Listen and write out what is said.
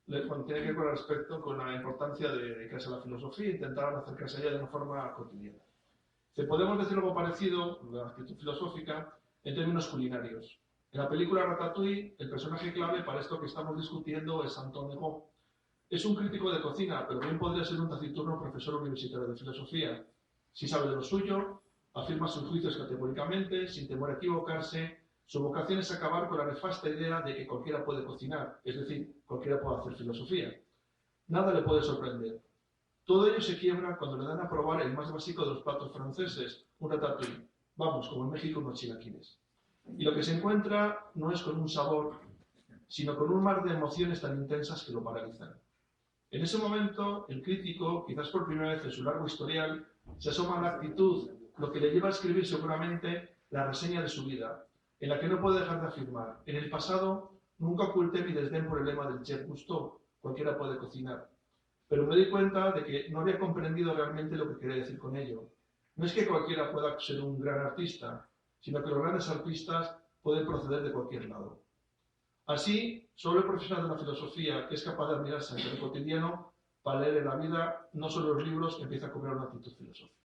Bueno, tiene que ver con respecto con la importancia de dedicarse a la filosofía e intentar acercarse a ella de una forma cotidiana. Podemos decir algo parecido, la actitud filosófica, en términos culinarios. En la película Ratatouille, el personaje clave para esto que estamos discutiendo es Anton Ego. Es un crítico de cocina, pero bien podría ser un taciturno profesor universitario de filosofía. Si sabe de lo suyo, afirma sus juicios categóricamente, sin temor a equivocarse. Su vocación es acabar con la nefasta idea de que cualquiera puede cocinar, es decir, cualquiera puede hacer filosofía. Nada le puede sorprender. Todo ello se quiebra cuando le dan a probar el más básico de los platos franceses, un ratatouille. Vamos, como en México unos chilaquiles. Y lo que se encuentra no es con un sabor, sino con un mar de emociones tan intensas que lo paralizan. En ese momento, el crítico, quizás por primera vez en su largo historial, se asoma a la actitud, lo que le lleva a escribir seguramente la reseña de su vida, en la que no puede dejar de afirmar: en el pasado nunca oculté mi desdén por el lema del chef Gusteau, cualquiera puede cocinar. Pero me di cuenta de que no había comprendido realmente lo que quería decir con ello. No es que cualquiera pueda ser un gran artista, sino que los grandes artistas pueden proceder de cualquier lado. Así, solo el profesional de la filosofía, que es capaz de admirarse ante lo cotidiano, para leer en la vida no solo los libros, empieza a cobrar una actitud filosófica.